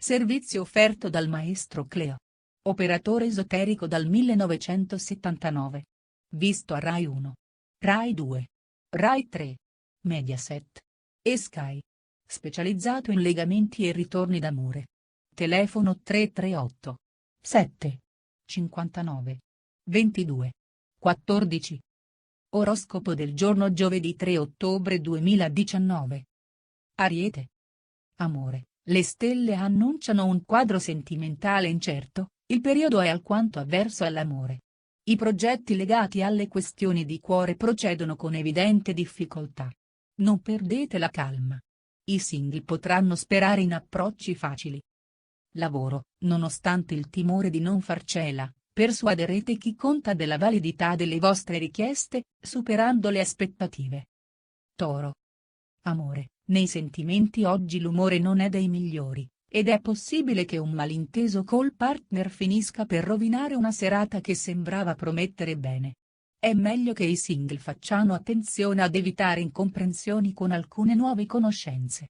Servizio offerto dal maestro Cleo. Operatore esoterico dal 1979. Visto a Rai 1. Rai 2. Rai 3. Mediaset. E Sky. Specializzato in legamenti e ritorni d'amore. Telefono 338 7 59 22 14. Oroscopo del giorno giovedì 3 ottobre 2019. Ariete. Amore, le stelle annunciano un quadro sentimentale incerto, il periodo è alquanto avverso all'amore. I progetti legati alle questioni di cuore procedono con evidente difficoltà. Non perdete la calma. I single potranno sperare in approcci facili. Lavoro, nonostante il timore di non farcela, persuaderete chi conta della validità delle vostre richieste, superando le aspettative. Toro. Amore, nei sentimenti oggi l'umore non è dei migliori, ed è possibile che un malinteso col partner finisca per rovinare una serata che sembrava promettere bene. È meglio che i single facciano attenzione ad evitare incomprensioni con alcune nuove conoscenze.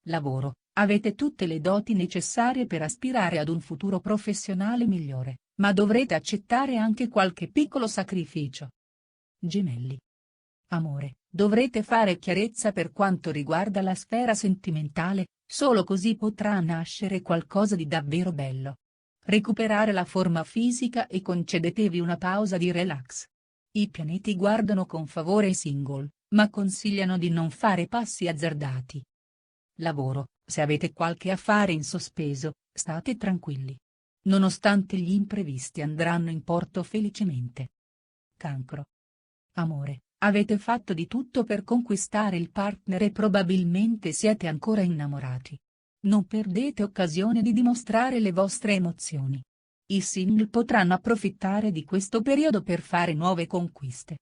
Lavoro, avete tutte le doti necessarie per aspirare ad un futuro professionale migliore, ma dovrete accettare anche qualche piccolo sacrificio. Gemelli. Amore, dovrete fare chiarezza per quanto riguarda la sfera sentimentale, solo così potrà nascere qualcosa di davvero bello. Recuperare la forma fisica e concedetevi una pausa di relax. I pianeti guardano con favore i single, ma consigliano di non fare passi azzardati. Lavoro, se avete qualche affare in sospeso, state tranquilli. Nonostante gli imprevisti andranno in porto felicemente. Cancro. Amore, avete fatto di tutto per conquistare il partner e probabilmente siete ancora innamorati. Non perdete occasione di dimostrare le vostre emozioni. I single potranno approfittare di questo periodo per fare nuove conquiste.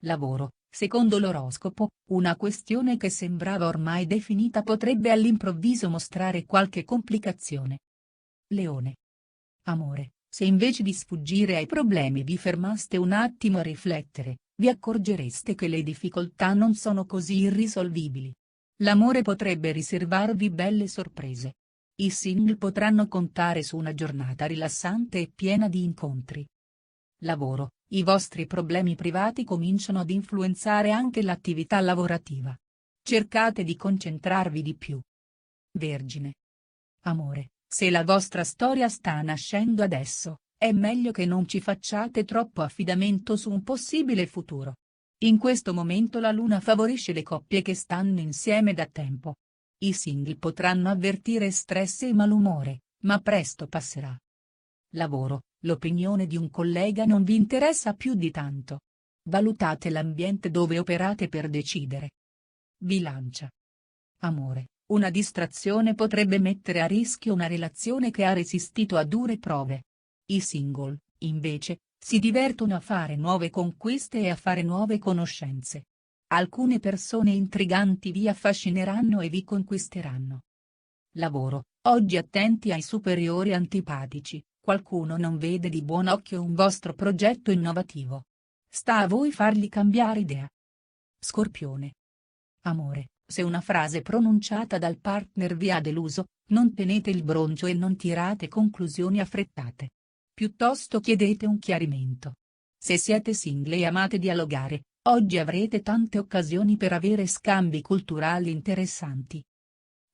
Lavoro, secondo l'oroscopo, una questione che sembrava ormai definita potrebbe all'improvviso mostrare qualche complicazione. Leone. Amore, se invece di sfuggire ai problemi vi fermaste un attimo a riflettere, vi accorgereste che le difficoltà non sono così irrisolvibili. L'amore potrebbe riservarvi belle sorprese. I single potranno contare su una giornata rilassante e piena di incontri. Lavoro, i vostri problemi privati cominciano ad influenzare anche l'attività lavorativa. Cercate di concentrarvi di più. Vergine. Amore, se la vostra storia sta nascendo adesso, è meglio che non ci facciate troppo affidamento su un possibile futuro. In questo momento la luna favorisce le coppie che stanno insieme da tempo. I single potranno avvertire stress e malumore, ma presto passerà. Lavoro, l'opinione di un collega non vi interessa più di tanto. Valutate l'ambiente dove operate per decidere. Bilancia. Amore, una distrazione potrebbe mettere a rischio una relazione che ha resistito a dure prove. I single, invece, si divertono a fare nuove conquiste e a fare nuove conoscenze. Alcune persone intriganti vi affascineranno e vi conquisteranno. Lavoro, oggi attenti ai superiori antipatici, qualcuno non vede di buon occhio un vostro progetto innovativo. Sta a voi fargli cambiare idea. Scorpione. Amore, se una frase pronunciata dal partner vi ha deluso, non tenete il broncio e non tirate conclusioni affrettate. Piuttosto chiedete un chiarimento. Se siete single e amate dialogare, oggi avrete tante occasioni per avere scambi culturali interessanti.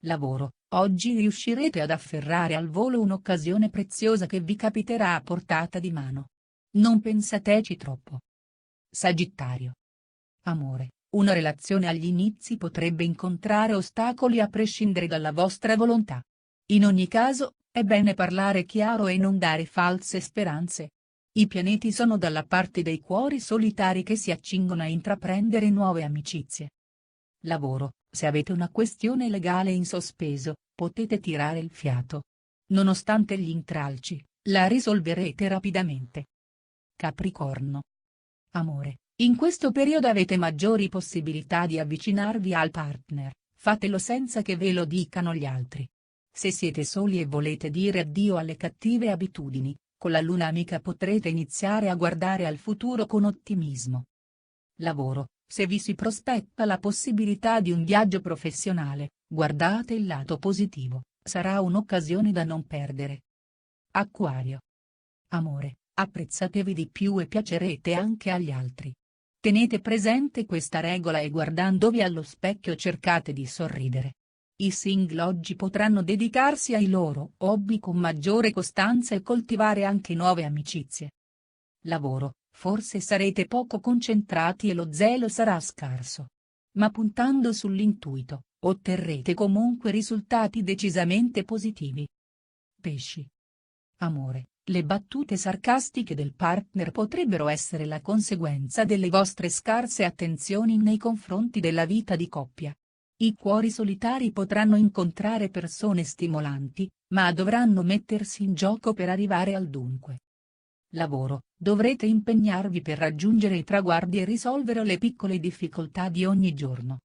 Lavoro, oggi riuscirete ad afferrare al volo un'occasione preziosa che vi capiterà a portata di mano. Non pensateci troppo. Sagittario. Amore, una relazione agli inizi potrebbe incontrare ostacoli a prescindere dalla vostra volontà. In ogni caso, è bene parlare chiaro e non dare false speranze. I pianeti sono dalla parte dei cuori solitari che si accingono a intraprendere nuove amicizie. Lavoro, se avete una questione legale in sospeso, potete tirare il fiato. Nonostante gli intralci, la risolverete rapidamente. Capricorno. Amore, in questo periodo avete maggiori possibilità di avvicinarvi al partner, fatelo senza che ve lo dicano gli altri. Se siete soli e volete dire addio alle cattive abitudini, con la luna amica potrete iniziare a guardare al futuro con ottimismo. Lavoro, se vi si prospetta la possibilità di un viaggio professionale, guardate il lato positivo, Sarà un'occasione da non perdere. Acquario. Amore, apprezzatevi di più e piacerete anche agli altri. Tenete presente questa regola e guardandovi allo specchio cercate di sorridere. I single oggi potranno dedicarsi ai loro hobby con maggiore costanza e coltivare anche nuove amicizie. Lavoro, forse sarete poco concentrati e lo zelo sarà scarso. Ma puntando sull'intuito, otterrete comunque risultati decisamente positivi. Pesci. Amore, le battute sarcastiche del partner potrebbero essere la conseguenza delle vostre scarse attenzioni nei confronti della vita di coppia. I cuori solitari potranno incontrare persone stimolanti, ma dovranno mettersi in gioco per arrivare al dunque. Lavoro, dovrete impegnarvi per raggiungere i traguardi e risolvere le piccole difficoltà di ogni giorno.